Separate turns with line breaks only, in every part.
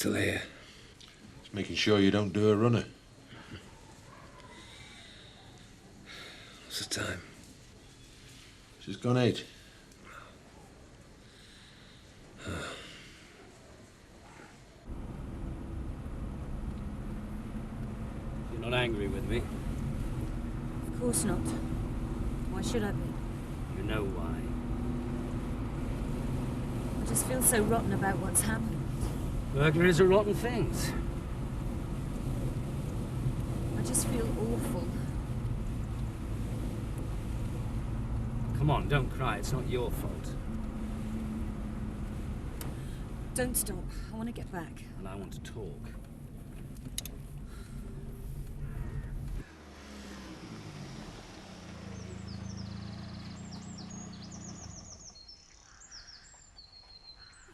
still here.
Just making sure you don't do a runner.
What's the time?
It's just gone 8.
You're not angry with me?
Of course not. Why should I be?
You know why.
I just feel so rotten about what's happened.
Burglaries are rotten things.
I just feel awful.
Come on, don't cry. It's not your fault.
Don't stop. I want to get back.
And I want to talk.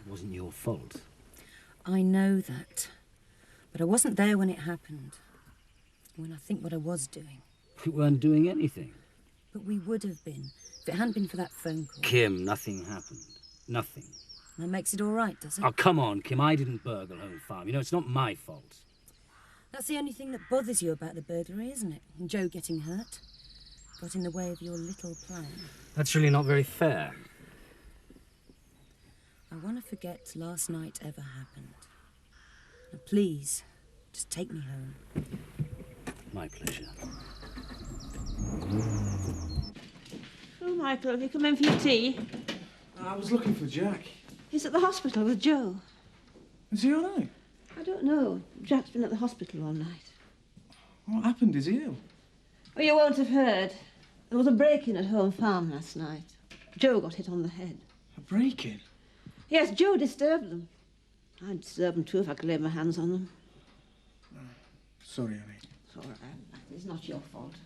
It wasn't your fault.
I know that. But I wasn't there when it happened. When I think what I was doing.
We weren't doing anything.
But we would have been, if it hadn't been for that phone call.
Kim, nothing happened. Nothing.
That makes it all right, does it?
Oh, come on, Kim. I didn't burgle Home Farm. You know, it's not my fault.
That's the only thing that bothers you about the burglary, isn't it? And Joe getting hurt. Got in the way of your little plan.
That's really not very fair.
I want to forget last night ever happened. Now, please, just take me home.
My pleasure.
Oh, Michael, have you come in for your tea?
I was looking for Jack.
He's at the hospital with Joe.
Is he all right?
I don't know. Jack's been at the hospital all night.
What happened? Is he ill?
Oh, you won't have heard. There was a break-in at Home Farm last night. Joe got hit on the head.
A break-in?
Yes, Joe disturbed them. I'd disturb them too if I could lay my hands on them.
Sorry, honey.
It's all right. It's not your fault.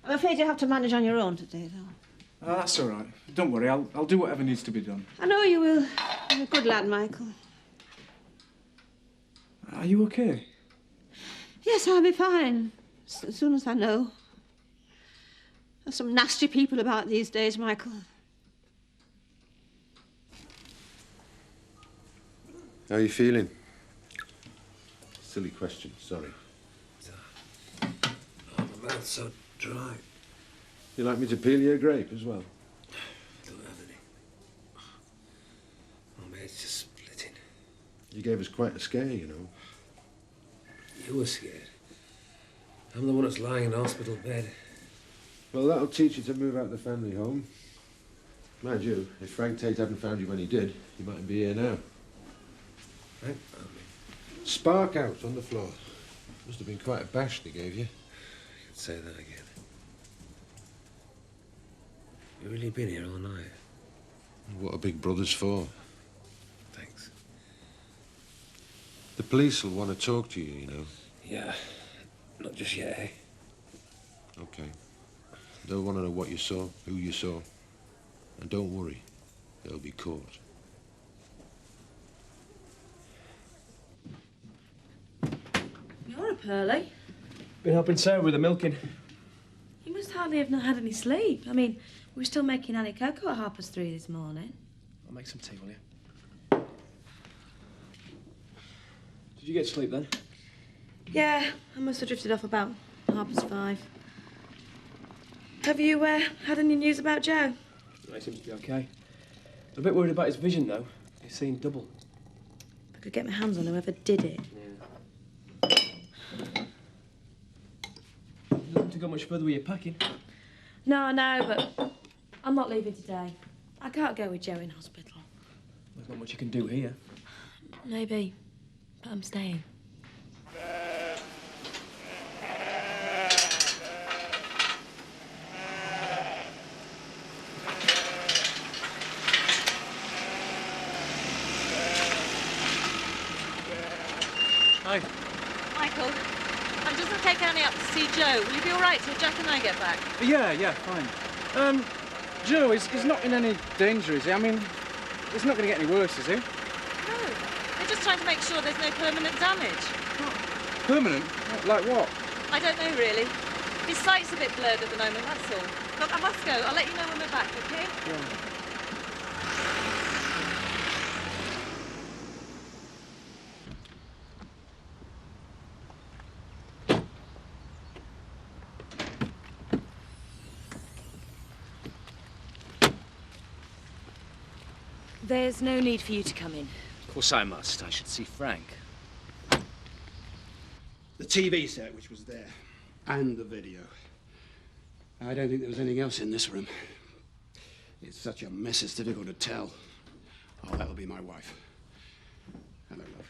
I'm afraid you have to manage on your own today, though.
That's all right. Don't worry. I'll do whatever needs to be done.
I know you will. You're a good lad, Michael.
Are you okay?
Yes, I'll be fine. As soon as I know. There's some nasty people about these days, Michael.
How are you feeling? Silly question, sorry.
Oh, my mouth's so dry.
You like me to peel you a grape as well?
I don't have any. Oh, mate, it's just splitting.
You gave us quite a scare, you know.
You were scared. I'm the one that's lying in a hospital bed.
Well, that'll teach you to move out of the family home. Mind you, if Frank Tate hadn't found you when he did, you mightn't be here now.
Frank found me.
Spark out on the floor. Must have been quite a bash they gave you.
You could say that again. You really been here all night?
What are big brothers for?
Thanks.
The police will want to talk to you, you know.
Yeah. Not just yet, eh?
Okay. They'll want to know what you saw, who you saw. And don't worry, they'll be caught.
You're up early.
Been helping Sarah with the milking.
You must hardly have not had any sleep. I mean, we were still making Annie cocoa at 3:30 this morning.
I'll make some tea, will you? Did you get sleep then?
Yeah, I must have drifted off about 5:30. Have you had any news about Joe?
He seems to be okay. I'm a bit worried about his vision, though. He's seeing double.
I could get my hands on whoever did it.
Yeah. You don't have to go much further with your packing.
No, I know, but I'm not leaving today. I can't go with Joe in hospital.
There's not much you can do here.
Maybe, but I'm staying.
Hi.
Michael, I'm just going to take Annie up to see Joe. Will you be all right till Jack and I get back?
Yeah, fine. Joe, he's not in any danger, is he? I mean, he's not going to get any worse, is he?
No. They're just trying to make sure there's no permanent damage.
Permanent? Like what?
I don't know, really. His sight's a bit blurred at the moment, that's all. Look, I must go. I'll let you know when we're back, OK?
Yeah.
There's no need for you to come in.
Of course I must. I should see Frank.
The TV set which was there, and the video. I don't think there was anything else in this room. It's such a mess, it's difficult to tell. Oh, that'll be my wife. Hello, love.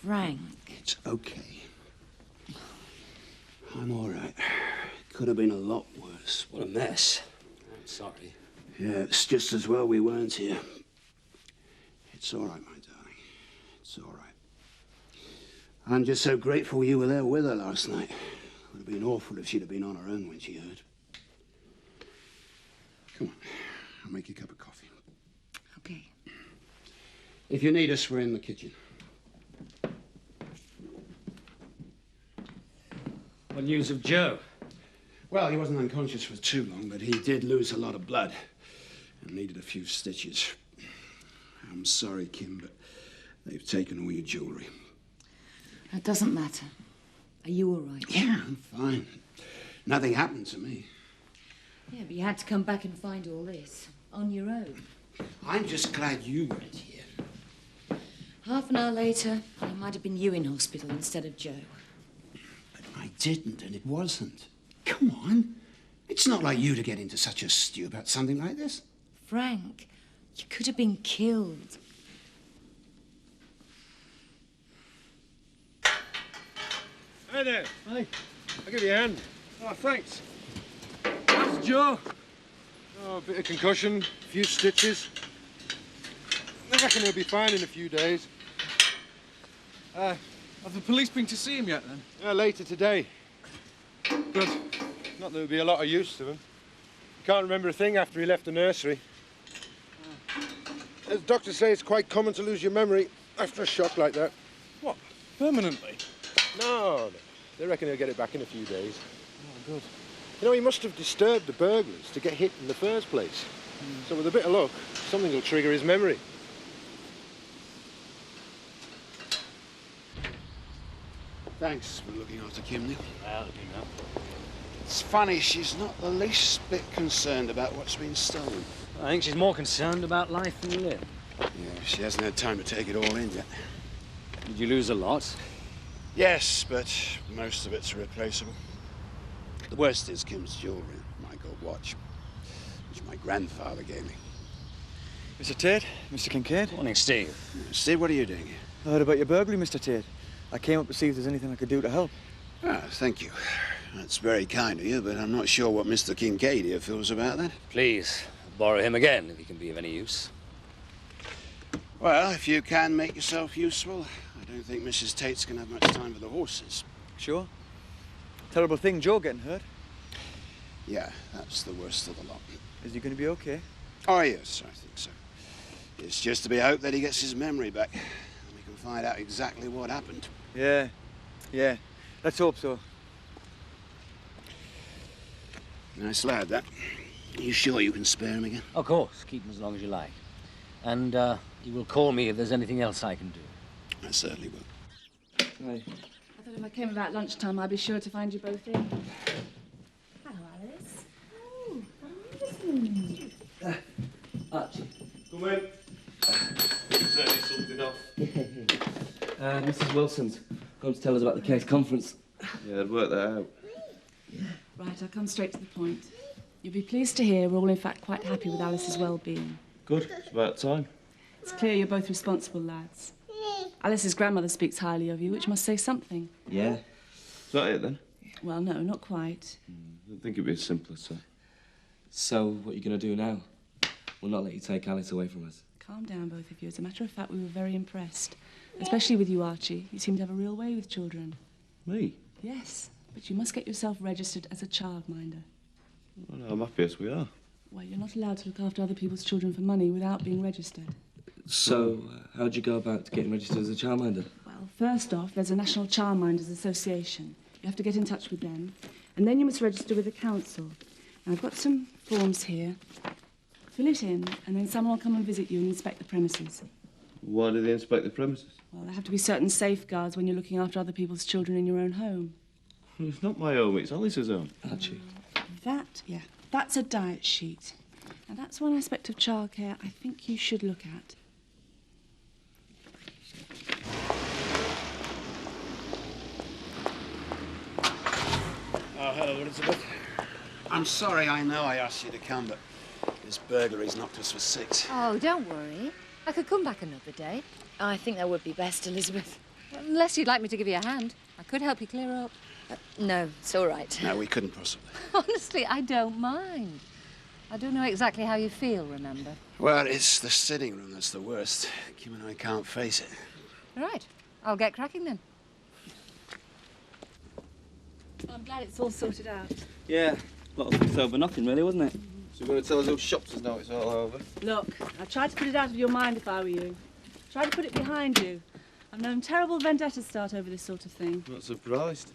Frank.
It's okay. I'm all right. Could have been a lot worse. What a mess.
I'm sorry.
Yeah, it's just as well we weren't here. It's all right, my darling. It's all right. I'm just so grateful you were there with her last night. It would have been awful if she'd have been on her own when she heard. Come on, I'll make you a cup of coffee.
Okay.
If you need us, we're in the kitchen.
What news of Joe?
Well, he wasn't unconscious for too long, but he did lose a lot of blood and needed a few stitches. I'm sorry, Kim, but they've taken all your jewellery.
It doesn't matter. Are you all right?
Yeah, I'm fine. Nothing happened to me.
Yeah, but you had to come back and find all this on your own.
I'm just glad you weren't here.
Half an hour later, it might have been you in hospital instead of Joe.
But I didn't, and it wasn't. Come on. It's not like you to get into such a stew about something like this.
Frank, you could have been killed.
Hey there.
Hey.
I'll give you a hand.
Oh, thanks. How's Joe?
Oh, a bit of concussion, a few stitches. I reckon he'll be fine in a few days.
Have the police been to see him yet, then?
Later today.
Good.
Not that there'll be a lot of use to him. Can't remember a thing after he left the nursery. As doctors say, it's quite common to lose your memory after a shock like that.
What? Permanently?
No. They reckon he'll get it back in a few days.
Oh, good.
You know, he must have disturbed the burglars to get hit in the first place. So with a bit of luck, something will trigger his memory. Thanks for looking after Kim, Nick.
Well, you know.
It's funny, she's not the least bit concerned about what's been stolen.
I think she's more concerned about life than limb.
Yeah, she hasn't had time to take it all in yet.
Did you lose a lot?
Yes, but most of it's replaceable. The worst is Kim's jewellery, my gold watch, which my grandfather gave me.
Mr. Tate, Mr. Kincaid.
Morning, Steve.
Steve, what are you doing here?
I heard about your burglary, Mr. Tate. I came up to see if there's anything I could do to help.
Ah, thank you. That's very kind of you, but I'm not sure what Mr. Kincaid here feels about that.
Please, borrow him again if he can be of any use.
Well, if you can make yourself useful, I don't think Mrs. Tate's going to have much time for the horses.
Sure. Terrible thing, Joe getting hurt.
Yeah, that's the worst of the lot.
Is he going to be okay?
Oh, yes, I think so. It's just to be hoped that he gets his memory back. And we can find out exactly what happened.
Yeah. Let's hope so.
Nice lad, that. Are you sure you can spare him again?
Of course, keep him as long as you like. And you will call me if there's anything else I can do.
I certainly will.
Aye.
I thought if I came about lunchtime, I'd be sure to find you both in.
Hello, Alice.
Oh,
Archie.
Come in. Certainly something off.
Mrs. Wilson's going to tell us about the case conference.
Yeah, I'd work that out.
right, I'll come straight to the point. You'll be pleased to hear we're all in fact quite happy with Alice's well-being.
Good. It's about time.
It's clear you're both responsible lads. Alice's grandmother speaks highly of you, which must say something.
Yeah. Is that it, then?
Well, no, not quite.
I don't think it'd be as simple as that.
So, what are you going to do now? We'll not let you take Alice away from us.
Calm down, both of you. As a matter of fact, we were very impressed. Especially with you, Archie. You seem to have a real way with children.
Me?
Yes, but you must get yourself registered as a childminder.
Well, no, I'm happy as we are.
Well, you're not allowed to look after other people's children for money without being registered.
So, how'd you go about getting registered as a childminder?
Well, first off, there's a National Childminders Association. You have to get in touch with them. And then you must register with the council. Now, I've got some forms here. Fill it in, and then someone will come and visit you and inspect the premises.
Why do they inspect the premises?
Well, there have to be certain safeguards when you're looking after other people's children in your own home.
It's not my home, it's Alice's home.
Archie.
That's a diet sheet. Now, that's one aspect of childcare I think you should look at.
Oh, hello, Elizabeth. I'm sorry, I know I asked you to come, but this burglary's knocked us for 6.
Oh, don't worry. I could come back another day.
I think that would be best, Elizabeth.
Unless you'd like me to give you a hand. I could help you clear up.
No, it's all right.
No, we couldn't possibly.
Honestly, I don't mind. I do know exactly how you feel, remember?
Well, it's the sitting room that's the worst. Kim and I can't face it.
Right. I'll get cracking then.
I'm glad it's all sorted out.
Yeah, a lot of fuss over nothing, really, wasn't it?
So you're going to tell us who shops us now it's all over?
Look, I tried to put it out of your mind if I were you. Try to put it behind you. I've known terrible vendettas start over this sort of thing.
Not surprised.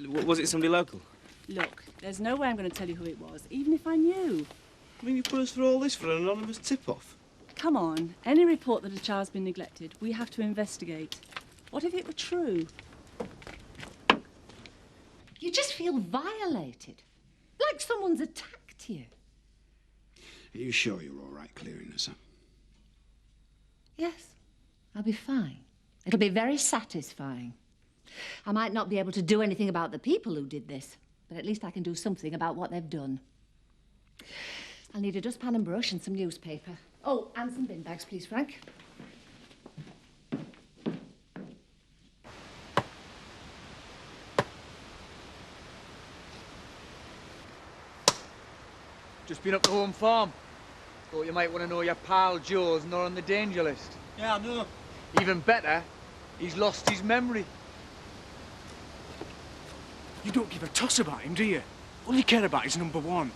Was it somebody local?
Look, there's no way I'm going to tell you who it was, even if I knew.
I mean, you put us through all this for an anonymous tip-off?
Come on, any report that a child's been neglected, we have to investigate. What if it were true?
You just feel violated. Like someone's attacked you.
Are you sure you're all right clearing this up?
Yes, I'll be fine. It'll be very satisfying. I might not be able to do anything about the people who did this, but at least I can do something about what they've done. I'll need a dustpan and brush and some newspaper. Oh, and some bin bags, please, Frank.
Just been up to home farm. Thought you might want to know your pal Joe's not on the danger list.
Yeah, I know.
Even better, he's lost his memory.
You don't give a toss about him, do you? All you care about is number 1.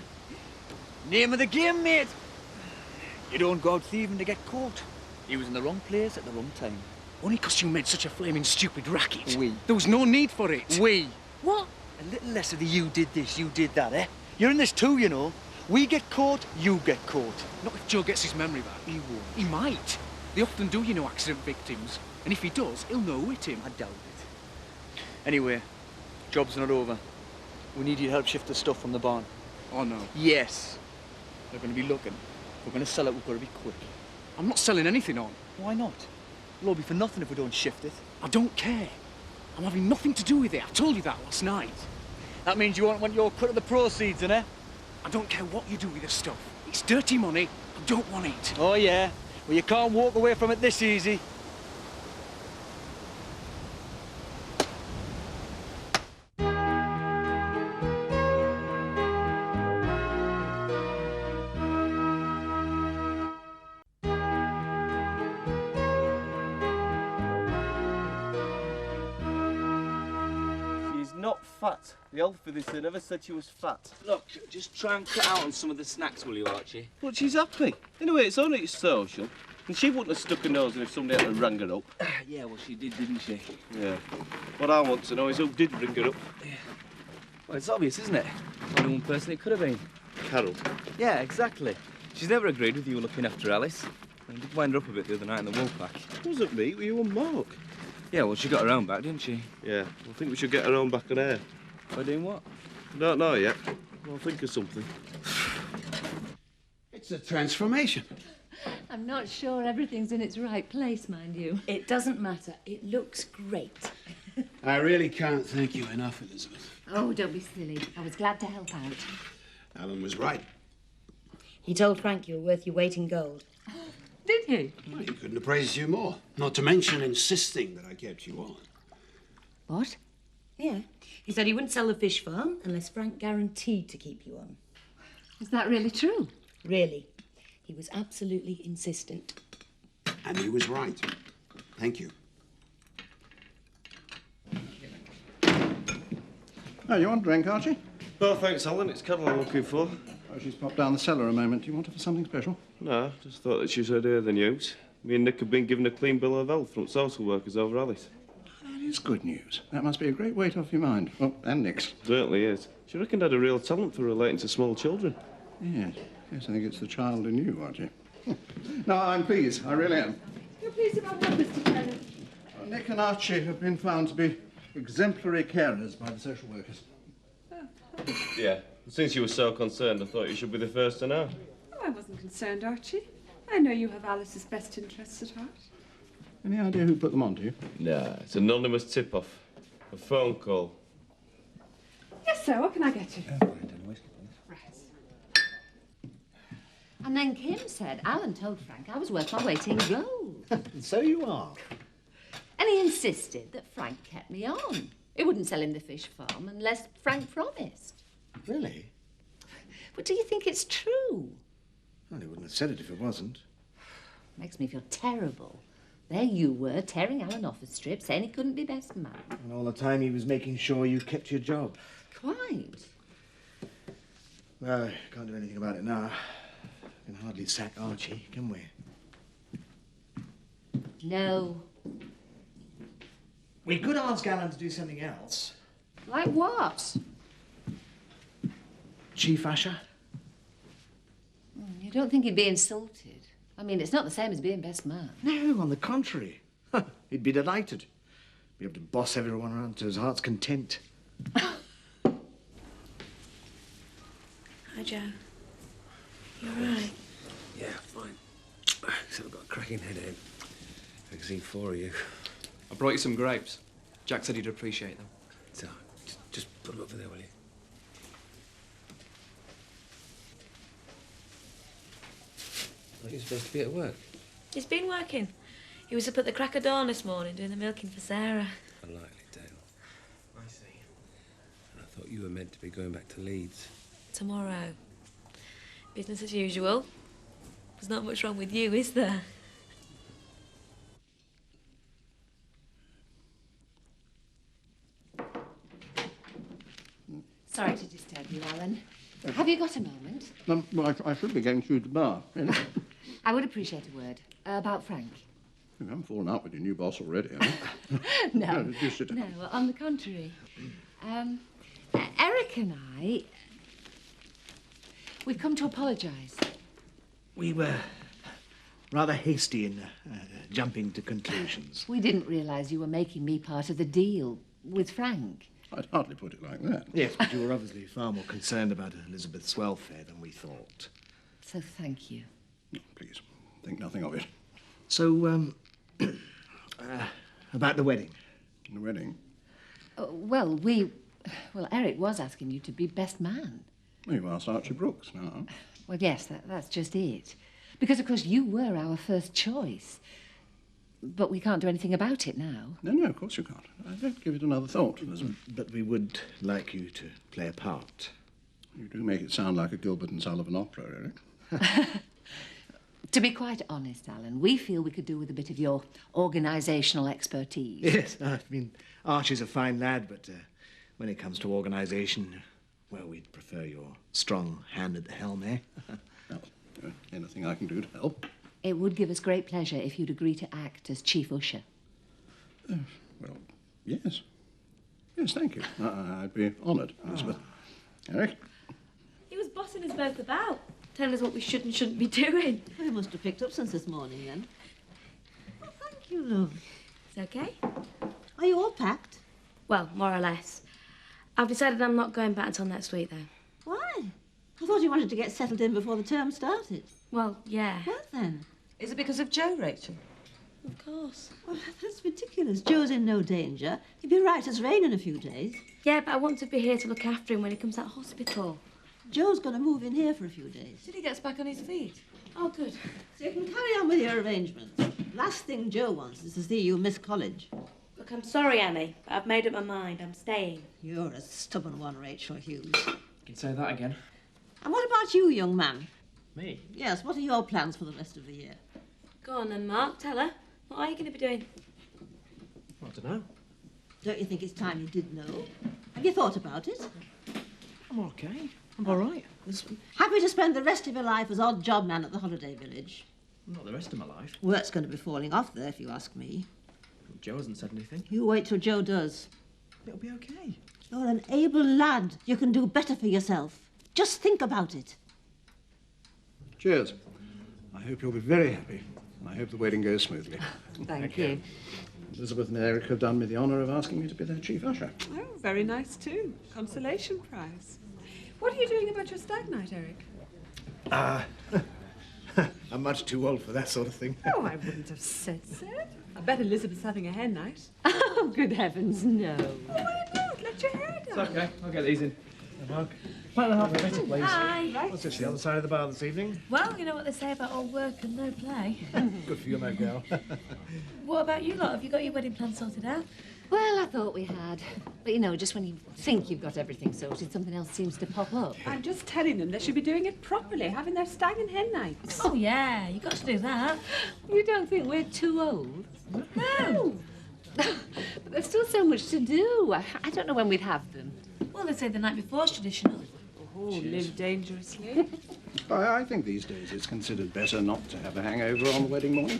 Name of the game, mate. You don't go out thieving to get caught. He was in the wrong place at the wrong time.
Only 'cause you made such a flaming stupid racket.
We.
There was no need for it.
We.
What?
A little less of the you did this, you did that, eh? You're in this too, you know. We get caught, you get caught.
Not if Joe gets his memory back.
He won't.
He might. They often do, you know, accident victims. And if he does, he'll know who hit him.
I doubt it. Anyway, job's not over. We need your help shift the stuff from the barn.
Oh, no.
Yes. They're going to be looking. If we're going to sell it, we've got to be quick.
I'm not selling anything on.
Why not? It'll all be for nothing if we don't shift it.
I don't care. I'm having nothing to do with it. I told you that last night.
That means you won't want your cut of the proceeds, innit?
I don't care what you do with the stuff. It's dirty money. I don't want it.
Oh, yeah? Well, you can't walk away from it this easy.
Not fat. The old Phyllis never said she was fat.
Look, just try and cut out on some of the snacks, will you, Archie?
But she's happy. Anyway, it's only social. And she wouldn't have stuck her nose in if somebody had to rang her up.
Yeah, well, she did, didn't she?
Yeah. What I want to know is who did ring her up.
Yeah. Well, it's obvious, isn't it? Only one person it could have been.
Carol.
Yeah, exactly. She's never agreed with you looking after Alice. I did wind her up a bit the other night in the wool pack.
It wasn't me, it were you and Mark.
Yeah, well, she got her own back, didn't she?
Yeah, I think we should get her own back on air.
By doing what?
I don't know yet. I'll think of something.
It's a transformation.
I'm not sure everything's in its right place, mind you.
It doesn't matter. It looks great.
I really can't thank you enough, Elizabeth.
Oh, don't be silly. I was glad to help out.
Alan was right.
He told Frank you were worth your weight in gold.
Did he?
Well, he couldn't have praised you more. Not to mention insisting that I kept you on.
What?
Yeah. He said he wouldn't sell the fish farm unless Frank guaranteed to keep you on.
Is that really true?
Really. He was absolutely insistent.
And he was right. Thank you.
Oh, you want a drink, Archie?
No, thanks, Alan. It's Carol I'm looking for.
Oh, she's popped down the cellar a moment. Do you want her for something special?
No, just thought that she's heard the news. Me and Nick have been given a clean bill of health from social workers over Alice.
That is good news. That must be a great weight off your mind. Oh, and Nick's.
Certainly is. She reckoned had a real talent for relating to small children.
Yes. Yes, I think it's the child in you, Archie. No, I'm pleased. I really am.
You're pleased about what, Mr. Tennant?
Well, Nick and Archie have been found to be exemplary carers by the social workers.
Yeah. Since you were so concerned, I thought you should be the first to know.
I wasn't concerned, Archie. I know you have Alice's best interests at heart.
Any idea who put them on to you?
Nah, it's an anonymous tip-off. A phone call.
Yes, sir. What can I get you? Right.
And then Kim said Alan told Frank I was worth my weight in gold.
So you are.
And he insisted that Frank kept me on. He wouldn't sell him the fish farm unless Frank promised.
Really?
But do you think it's true?
Well, he wouldn't have said it if it wasn't.
Makes me feel terrible. There you were, tearing Alan off a strip, saying he couldn't be best man.
And all the time he was making sure you kept your job.
Quite.
Well, can't do anything about it now. We can hardly sack Archie, can we?
No.
We could ask Alan to do something else.
Like what?
Chief Usher?
You don't think he'd be insulted? I mean, it's not the same as being best man.
No, on the contrary. He'd be delighted. Be able to boss everyone around to his heart's content.
Hi, Joe. You all right?
Yeah, fine. Except I've got a cracking headache. I can see 4 of you.
I brought you some grapes. Jack said he'd appreciate them.
So, just put them over there, will you? I thought you were supposed to be at work.
He's been working. He was up at the crack of dawn this morning doing the milking for Sarah.
Unlikely, Dale. I see. And I thought you were meant to be going back to Leeds.
Tomorrow. Business as usual. There's not much wrong with you, is there?
Sorry to disturb you, Alan. Have you got a moment?
Well, I should be going through the bar. Really.
I would appreciate a word about Frank.
You haven't fallen out with your new boss already, have you?
No,
just sit down.
no, on the contrary. Eric and I, we've come to apologise.
We were rather hasty in jumping to conclusions.
We didn't realise you were making me part of the deal with Frank.
I'd hardly put it like that.
Yes, but you were obviously far more concerned about Elizabeth's welfare than we thought.
So thank you.
No, please, think nothing of it.
So, about the wedding.
The wedding?
Well, Eric was asking you to be best man.
Well, you asked Archie Brooks now.
Well, yes, that's just it. Because, of course, you were our first choice. But we can't do anything about it now.
No, of course you can't. I don't give it another thought, Elizabeth.
But we would like you to play a part.
You do make it sound like a Gilbert and Sullivan opera, Eric.
To be quite honest, Alan, we feel we could do with a bit of your organisational expertise.
Yes, I mean, Archie's a fine lad, but when it comes to organisation, well, we'd prefer your strong hand at the helm, eh?
Well, anything I can do to help.
It would give us great pleasure if you'd agree to act as chief usher.
Well, yes. Yes, thank you. I'd be honoured, Elizabeth. Eric?
He was bossing us both about, telling us what we should and shouldn't be doing.
We must have picked up since this morning, then. Oh, thank you, love.
It's okay.
Are you all packed?
Well, more or less. I've decided I'm not going back until next week, though.
Why? I thought you wanted to get settled in before the term started.
Well, yeah.
What then?
Is it because of Joe, Rachel?
Of course.
Well, that's ridiculous. Joe's in no danger. He'll be right as rain in a few days.
Yeah, but I want to be here to look after him when he comes out of hospital.
Joe's going to move in here for a few days.
Till he gets back on his feet.
Oh, good.
So you can carry on with your arrangements. Last thing Joe wants is to see you miss college.
Look, I'm sorry, Annie, but I've made up my mind. I'm staying.
You're a stubborn one, Rachel Hughes.
You can say that again.
And what about you, young man?
Me?
Yes, what are your plans for the rest of the year?
Go on then, Mark. Tell her. What are you going to be doing?
I don't know.
Don't you think it's time you did know? Have you thought about it?
I'm okay. I'm all right.
Happy to spend the rest of your life as odd job man at the holiday village?
Not the rest of my life.
Work's going to be falling off there, if you ask me.
Joe hasn't said anything.
You wait till Joe does.
It'll be okay.
You're an able lad. You can do better for yourself. Just think about it.
Cheers. I hope you'll be very happy. And I hope the wedding goes smoothly.
Thank you.
Elizabeth and Eric have done me the honour of asking me to be their chief usher.
Oh, very nice too. Consolation prize. What are you doing about your stag night, Eric?
I'm much too old for that sort of thing.
Oh, I wouldn't have said so. I bet Elizabeth's having a hen night.
Oh, good heavens, no.
Oh, why not? Let your hair down.
It's okay. I'll get these in.
Mark, pint and a half of bitter, please.
Hi.
What's this, the other side of the bar this evening?
Well, you know what they say about all work and no play.
Good for you, my girl.
What about you lot? Have you got your wedding plan sorted out?
Well, I thought we had. But, you know, just when you think you've got everything sorted, something else seems to pop up.
I'm just telling them they should be doing it properly, having their stag and hen nights.
Oh, yeah, you got to do that.
You don't think we're too old?
No.
But there's still so much to do. I don't know when we'd have them.
Well, they say the night before's traditional.
Oh, live dangerously.
I think these days it's considered better not to have a hangover on the wedding morning.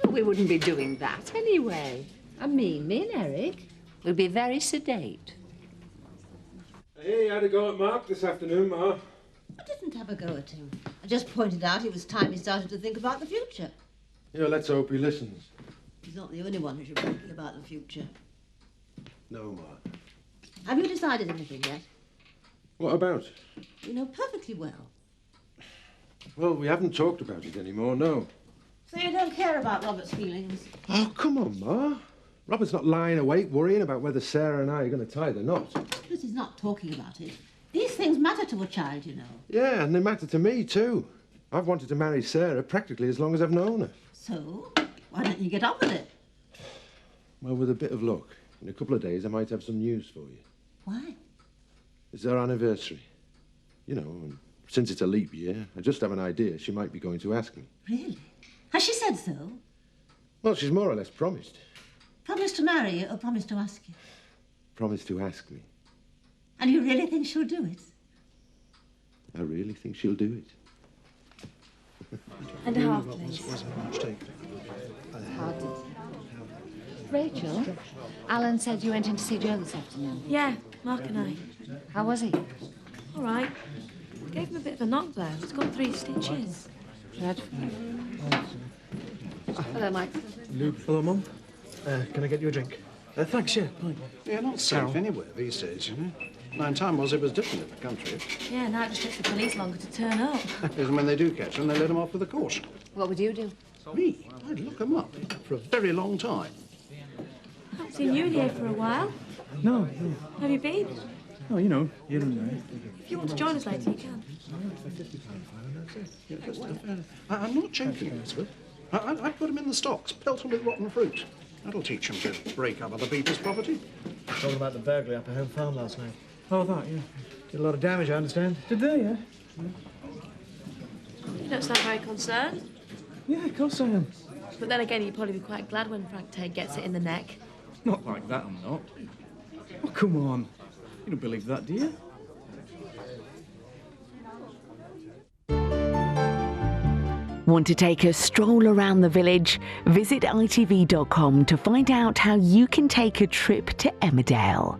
Well, we wouldn't be doing that anyway. I mean, me and Eric would be very sedate.
Hey, you had a go at Mark this afternoon, Ma.
I didn't have a go at him. I just pointed out it was time he started to think about the future.
You know, let's hope he listens.
He's not the only one who should be thinking about the future.
No, Ma.
Have you decided anything yet?
What about?
You know perfectly well.
Well, we haven't talked about it anymore, no.
So you don't care about Robert's feelings?
Oh, come on, Ma. Robert's not lying awake worrying about whether Sarah and I are going to tie the knot.
Because he's not talking about it. These things matter to a child, you know.
Yeah, and they matter to me, too. I've wanted to marry Sarah practically as long as I've known her.
So, why don't you get on with it?
Well, with a bit of luck, in a couple of days I might have some news for you.
Why?
It's our anniversary. You know, and since it's a leap year, I just have an idea she might be going to ask me.
Really? Has she said so?
Well, she's more or less promised.
Promised to marry you or promised to ask you?
Promised to ask me.
And you really think she'll do it?
I really think she'll do it.
And a half, please.
Rachel, Alan said you went in to see Joe this afternoon.
Yeah, Mark and I.
How was he?
All right. Gave him a bit of a knock, though. He's got 3 stitches.
Dreadful. Hello, Mike.
Hello, Mum. Can I get you a drink?
Thanks, yeah. You're not safe anywhere these days, you know. Now, in time it was different in the country.
Yeah, now it just takes the police longer to turn up.
Because when they do catch them, they let them off with a caution.
What would you do?
Me? I'd look them up for a very long time.
I haven't seen you in here for a while.
No.
Have you been?
Oh, you know, here and there.
If you want to join us later, you can.
I'm not joking, Elizabeth. I'd put him in the stocks, pelt him with rotten fruit. That'll teach him to break up other people's property.
Talking about the burglary up at Home Farm last night.
Oh, that, yeah.
Did a lot of damage, I understand.
Did they, yeah?
You don't sound very concerned.
Yeah, of course I am.
But then again, you'd probably be quite glad when Frank Tate gets it in the neck.
Not like that, I'm not. Oh, come on. You don't believe that, do you?
Want to take a stroll around the village? Visit itv.com to find out how you can take a trip to Emmerdale.